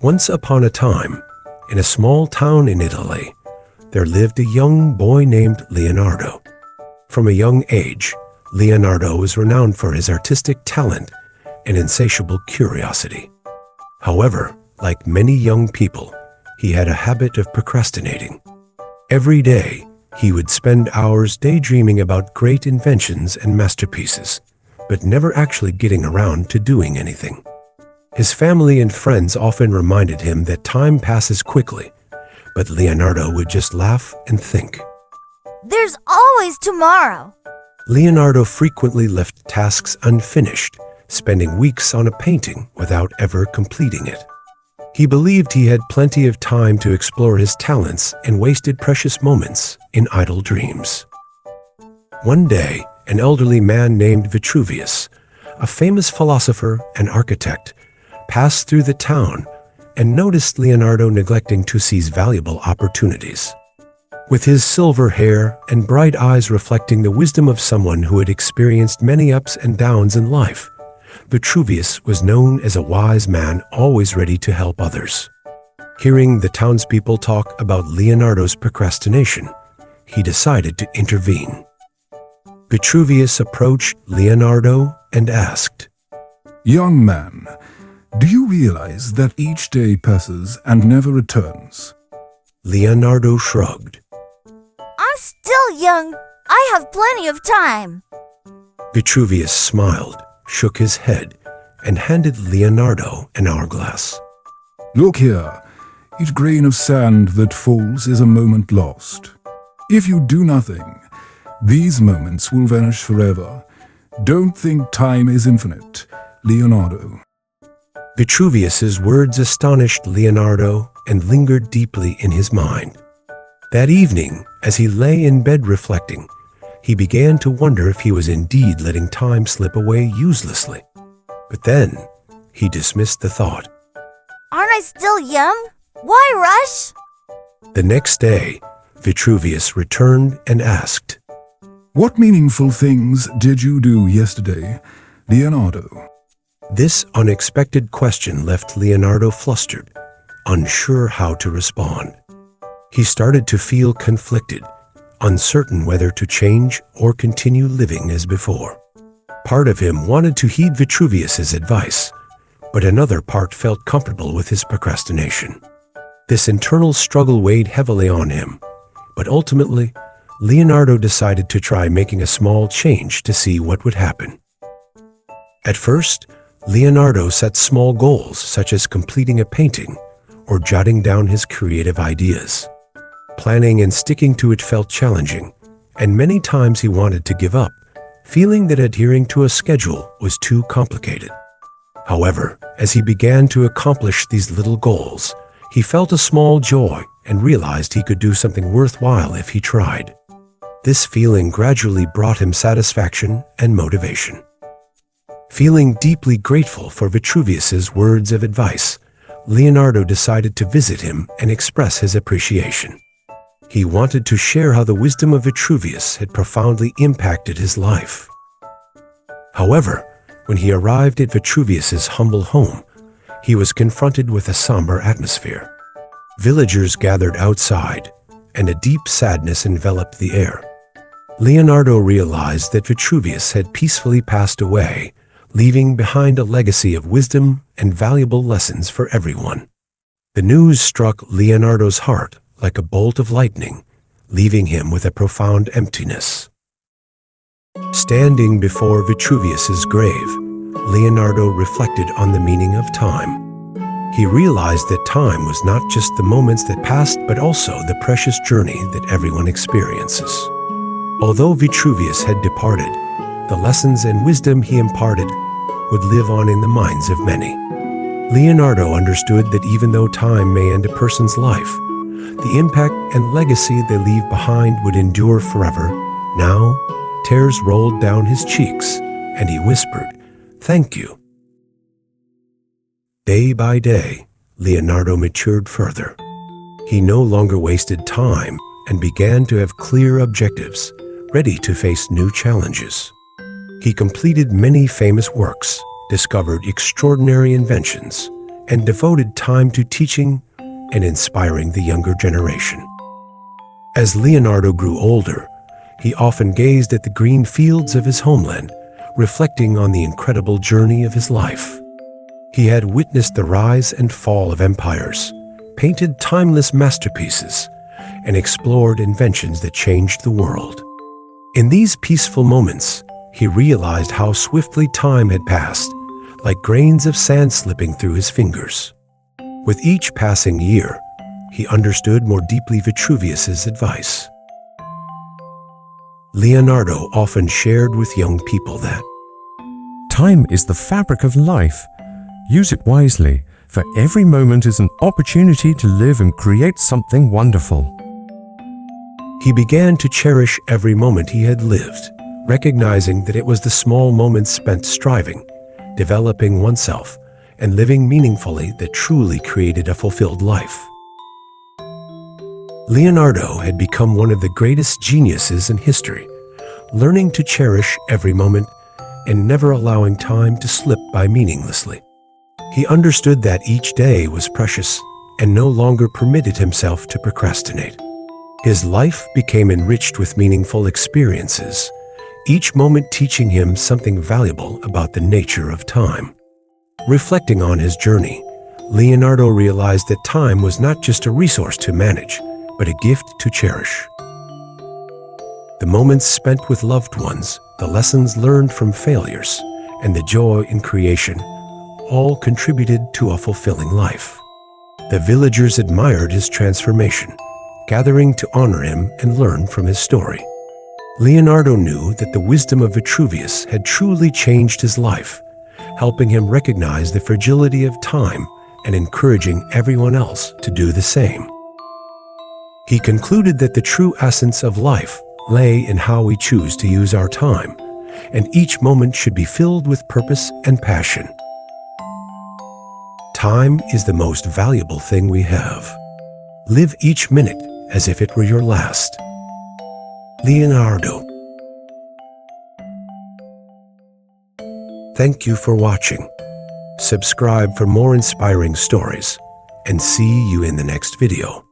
Once upon a time, in a small town in Italy, there lived a young boy named Leonardo. From a young age, Leonardo was renowned for his artistic talent and insatiable curiosity. However, like many young people, he had a habit of procrastinating. Every day, he would spend hours daydreaming about great inventions and masterpieces, but never actually getting around to doing anything. His family and friends often reminded him that time passes quickly, but Leonardo would just laugh and think. There's always tomorrow. Leonardo frequently left tasks unfinished, spending weeks on a painting without ever completing it. He believed he had plenty of time to explore his talents and wasted precious moments in idle dreams. One day, an elderly man named Vitruvius, a famous philosopher and architect, passed through the town and noticed Leonardo neglecting to seize valuable opportunities. With his silver hair and bright eyes reflecting the wisdom of someone who had experienced many ups and downs in life, Vitruvius was known as a wise man always ready to help others. Hearing the townspeople talk about Leonardo's procrastination, he decided to intervene. Vitruvius approached Leonardo and asked, "Young man, do you realize that each day passes and never returns?" Leonardo shrugged. I'm still young. I have plenty of time. Vitruvius smiled, shook his head, and handed Leonardo an hourglass. "Look here. Each grain of sand that falls is a moment lost. If you do nothing, these moments will vanish forever. Don't think time is infinite, Leonardo." Vitruvius's words astonished Leonardo and lingered deeply in his mind. That evening, as he lay in bed reflecting, he began to wonder if he was indeed letting time slip away uselessly. But then, he dismissed the thought. Aren't I still young? Why rush? The next day, Vitruvius returned and asked, "What meaningful things did you do yesterday, Leonardo?" This unexpected question left Leonardo flustered, unsure how to respond. He started to feel conflicted, uncertain whether to change or continue living as before. Part of him wanted to heed Vitruvius's advice, but another part felt comfortable with his procrastination. This internal struggle weighed heavily on him, but ultimately, Leonardo decided to try making a small change to see what would happen. At first, Leonardo set small goals such as completing a painting or jotting down his creative ideas. Planning and sticking to it felt challenging, and many times he wanted to give up, feeling that adhering to a schedule was too complicated. However, as he began to accomplish these little goals, he felt a small joy and realized he could do something worthwhile if he tried. This feeling gradually brought him satisfaction and motivation. Feeling deeply grateful for Vitruvius's words of advice, Leonardo decided to visit him and express his appreciation. He wanted to share how the wisdom of Vitruvius had profoundly impacted his life. However, when he arrived at Vitruvius's humble home, he was confronted with a somber atmosphere. Villagers gathered outside, and a deep sadness enveloped the air. Leonardo realized that Vitruvius had peacefully passed away, leaving behind a legacy of wisdom and valuable lessons for everyone. The news struck Leonardo's heart like a bolt of lightning, leaving him with a profound emptiness. Standing before Vitruvius's grave, Leonardo reflected on the meaning of time. He realized that time was not just the moments that passed, but also the precious journey that everyone experiences. Although Vitruvius had departed, the lessons and wisdom he imparted would live on in the minds of many. Leonardo understood that even though time may end a person's life, the impact and legacy they leave behind would endure forever. Now, tears rolled down his cheeks, and he whispered, "Thank you." Day by day, Leonardo matured further. He no longer wasted time and began to have clear objectives, ready to face new challenges. He completed many famous works, discovered extraordinary inventions, and devoted time to teaching and inspiring the younger generation. As Leonardo grew older, he often gazed at the green fields of his homeland, reflecting on the incredible journey of his life. He had witnessed the rise and fall of empires, painted timeless masterpieces, and explored inventions that changed the world. In these peaceful moments, he realized how swiftly time had passed, like grains of sand slipping through his fingers. With each passing year, he understood more deeply Vitruvius's advice. Leonardo often shared with young people that time is the fabric of life. Use it wisely, for every moment is an opportunity to live and create something wonderful. he began to cherish every moment he had lived, recognizing that it was the small moments spent striving, developing oneself, and living meaningfully that truly created a fulfilled life. Leonardo had become one of the greatest geniuses in history, learning to cherish every moment and never allowing time to slip by meaninglessly. He understood that each day was precious and no longer permitted himself to procrastinate. His life became enriched with meaningful experiences, each moment teaching him something valuable about the nature of time. Reflecting on his journey, Leonardo realized that time was not just a resource to manage, but a gift to cherish. The moments spent with loved ones, the lessons learned from failures, and the joy in creation all contributed to a fulfilling life. The villagers admired his transformation, gathering to honor him and learn from his story. Leonardo knew that the wisdom of Vitruvius had truly changed his life, helping him recognize the fragility of time and encouraging everyone else to do the same. He concluded that the true essence of life lay in how we choose to use our time, and each moment should be filled with purpose and passion. Time is the most valuable thing we have. Live each minute as if it were your last. Leonardo. Thank you for watching. Subscribe for more inspiring stories, and see you in the next video.